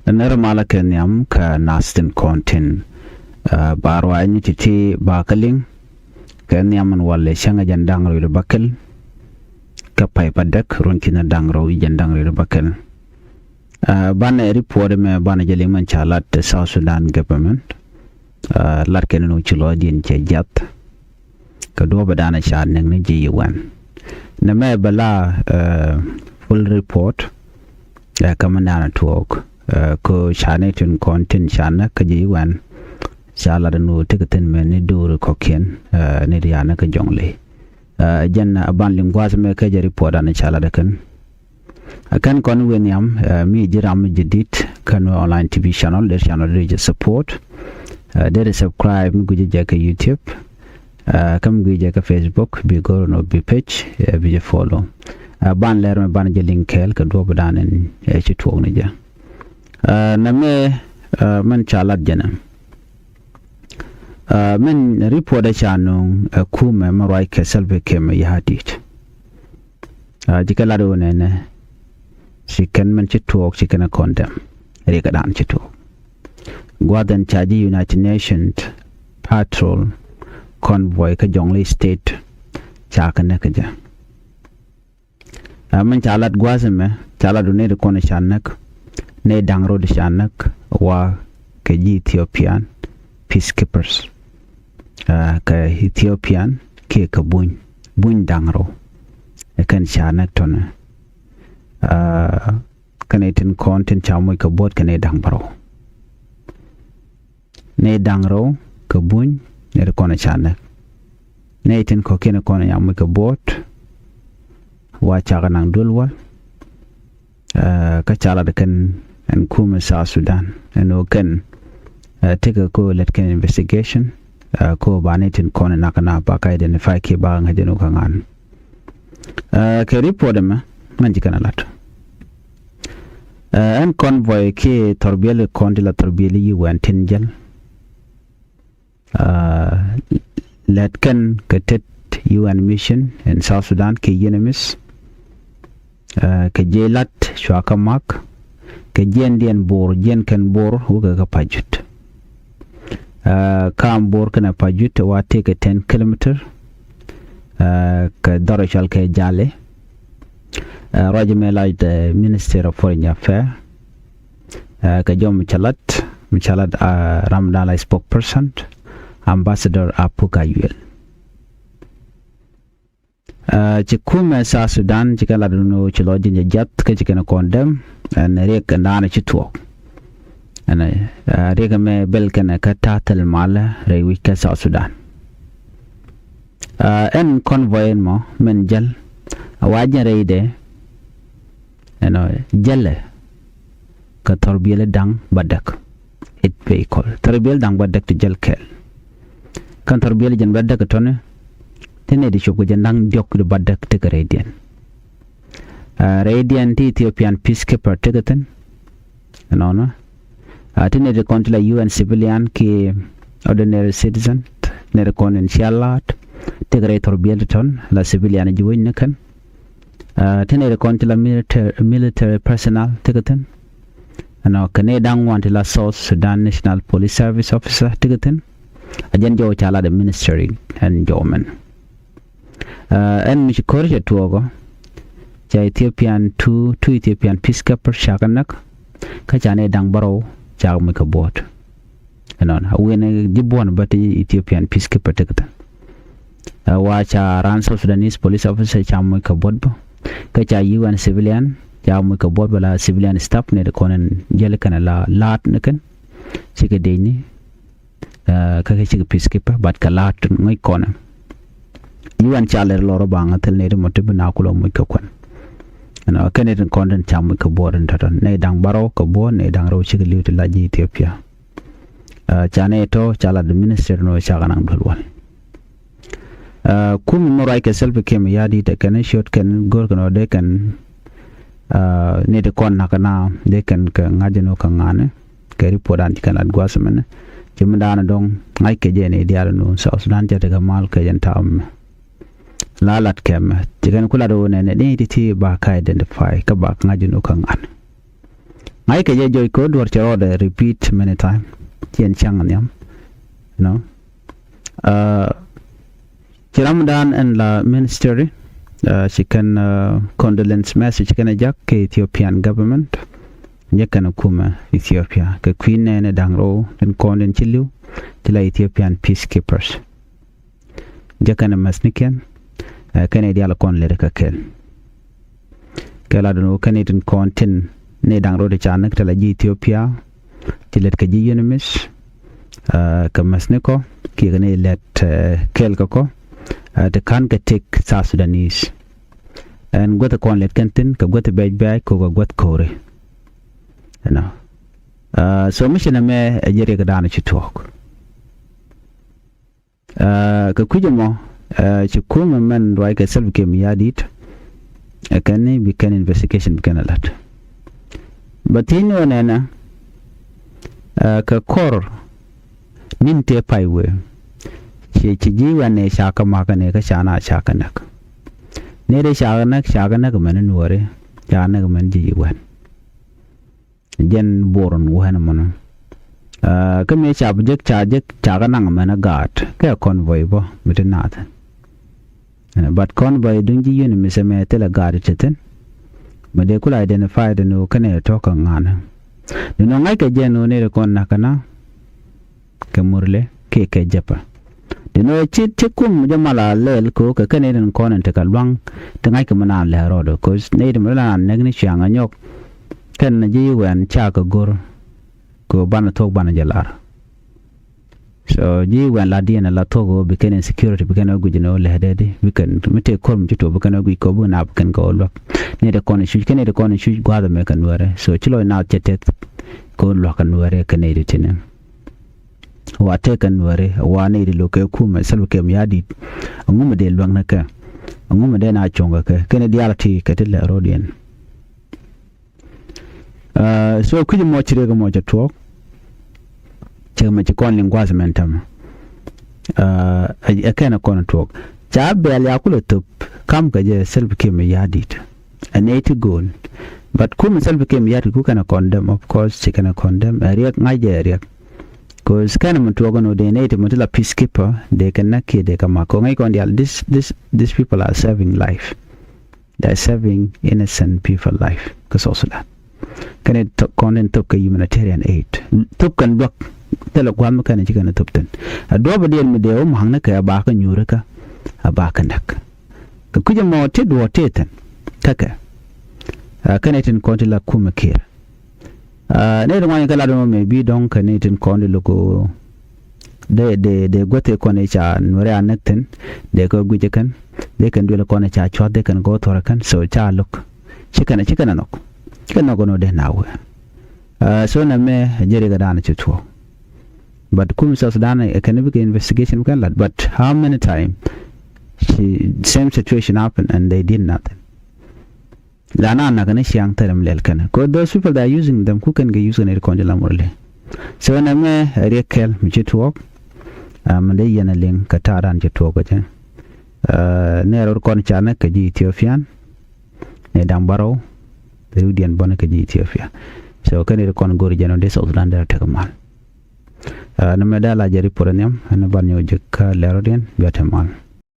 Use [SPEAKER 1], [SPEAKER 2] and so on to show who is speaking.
[SPEAKER 1] ner mala kenyam ka nastin kontin barwa ni titi bakaling kenyam walle shanga jandang ro bakal ka pay padak ronkina dangro jandang ro bakal bana report me bana jeli man chalat South Sudan government lat ken no chulo din che jat ka do badana chan nang ni ji1 na me bala full report kamandana talk ko chane tun content chana ka ji1 chala no tikaten me ni dur kokien ni riana ka jongle janna aban lingwas me ka report ana chala da kan akan kon wenyam mi jiram jidit kan online tv channel der channel reach support there subscribe mi guje ka YouTube kam guje ka Facebook bi go no bi page bi follow ban leer me ban je linkel ka do badanen ci tuog ni ja na me man chalat jana men report da chanu ku me marai ka selbe ke me yadit dikala do ne si kan man ci tuog ci kana condemn re ka dan ci tuog Gwadan Chaji United Nations Patrol Convoy ka Jonglei State chakane ka ja man chalat gwazeme chalat ne de kone chanak ne dangro de chanak wa ka Ethiopian peacekeepers ka Ethiopian ke ka buñ dangro kan chanak ton kanetin content chamoy ka bot kane dangbaro ne dangro ka buñ ne kona chana ne tin ko kene kona yam ka bot wa chaga nang dulwa ka chala de kan en kuma South Sudan eno kan take a ko let kan investigation ko banetin kona nakana ba ka identify ke ba ngajeno kangan ke report ma man jikana lat en convoy ke torbele kondila torbele yi wan tinjal let kan katet UN mission in South Sudan ke yenemis ke jelat shwakamak ke jendien bor jen kan bor huga ka pajut kam bor kana pajut wa take 10 km ka darashal ke jale rajme the Minister of Foreign Affairs ka jom chalat Ramdala spokesperson Ambassador Apuka Yuel chikume sa Sudan chikala duno chilo jinja jat ka chikana condemn and rek ndana chituo and rek me belkana ka tatal mala rewi ka sa Sudan en convoy mo men jal wajan reide jale ka torbiyele dang badak it vehicle torbiyele dang badak to jal kel kan torbiyele jan badak tone tene di shoku jandang diok de badak te radian ti Ethiopian peacekeeper tegaten no tene de kontla UN civilian ki ordinary citizen ne de kon inshallah tegre torbiyele ton la civilian ji won kan tene de kontla military personnel tegaten ano kane dang want la South Sudan National Police Service officer tegaten ajan jo chala the ministry and government en mi korje tuogo ja Ethiopian two Ethiopian peacekeeper shakanak ka jane dang baro ja mi ka bot non awene dibon but Ethiopian peacekeeper tegaten wa cha ran South Sudanese police officer cha mi ka bot ka cha UN civilian ja mi ka bot bala civilian staff ne de konen jele kana la lat nakan sike deini ka ke peacekeeper but ka lat ngai kona UN chaler loro banga tel ne mo te bina kulo mo ka kon ana kene den content cham ka boren taton ne dang baro ka bo ne dang ro sike liwti laji Ethiopia chane to chala the minister no chaga nang dolwal kum mo rai ke self kem yadi te kan shot kan gor kan de kan ne de kon nakana de kan ka ngajeno ka ngane ke report an kan adgwasmen jimdana dong ngai ke jene diar no South Sudan jate ga mal ke jantam lalat kem tigan kula do ne ne ti ba ka identify ka ba ngajeno ka ngane ngai ke je joy ko dwar chero de repeat many time tien chang nyam no Ramadan and la ministry she can condolence message can ajak ke Ethiopian government yakana kuma Ethiopia ke queen ne dangro den konden chilu tila Ethiopian peacekeepers jakana masniken kane diala kon le ka ken kala do kaniten kontin ne dangro de chanak tila Ethiopia tilet ka ji unimis ka masniko ki ne let kel ko the can get take South Sudanese and got a con let kentin ka got a bag ko got kore you know so mission me a jere ka dana chi talk ka kujamo chi kuma man roi ka self ke miyadit kan ne bi kan investigation bi kan alat but ino nana ka kor ninte paiwe ci jiwa ne shaka maka ne ka shana shaka nak ne da shaka nak man nuware ya nak man jiwan jen boron wana man ka me cha bujek cha ga nang man gat ka convoy bo mitinat but convoy dun ji yuni mise me tela gat cheten ma de kula identify de no kane to kan ngana no ngai ka jen ne kon nakana ka murle ke japa no chit chikum jamala lel ko ka kaneden konan te kalwang te ngai ka mana le rodo cause ne de mala negni changa nyok kan na ji wan cha ka gor ko bana tok bana jalar so ji wan la diena la togo be ken security be ken gujino le hede be ken mete kom jito be ken gu ko bu na be ken ko lo ne de konan shu ken de konan shu gwa da me kan ware so chilo na chetet ko lo kan ware ken de tinen wa taken ware wa ne di lokai kuma salke miyadi nguma de luang naka nguma de na chonga ka kene dialati ka tilla rodian so kuji mo chire ga mo jatwo chema ci kon lingwaza mentam akena kon tok cha bel yakula tup kam ka je salke miyadi ane to go but kuma salke miyadi ku kana condemn of course she kana condemn ariak ngaje ariak cause kana mtu wagano de native mutila peacekeeper they can naki de kama ko ngai kon dial these people are serving life, they are serving innocent people life cause also that kana konen top ka humanitarian aid top kan block tela kwa makana chikana top ten adoba de mi de o hangna ka ba ka nyure ka aba ka nak ka kuja mo te do teten kaka kana tin kontila kuma kira ne do ngani kala do me bi donc ne tin konde loko de gote kone cha nore anekten de ko guje kan de kan dole kone cha chwa de kan go tora kan so cha lok chikana nok kan no de nawe so na me jere ga dana chutwo but kum sa dana economic investigation kan lad but how many time same situation happened and they did nothing lana na kana siang taram lel kana ko those people that are using them who can get using it konjala morle so na me rekel mchitwo mande yana ling kataran chitwo ko chen ne ro kon chana ka ji Ethiopian ne dambaro the udian bona ka ji Ethiopia so kan ro kon gori jano de South Sudan da takamal na me dala jari poranyam na banyo jekka lerodien biatamal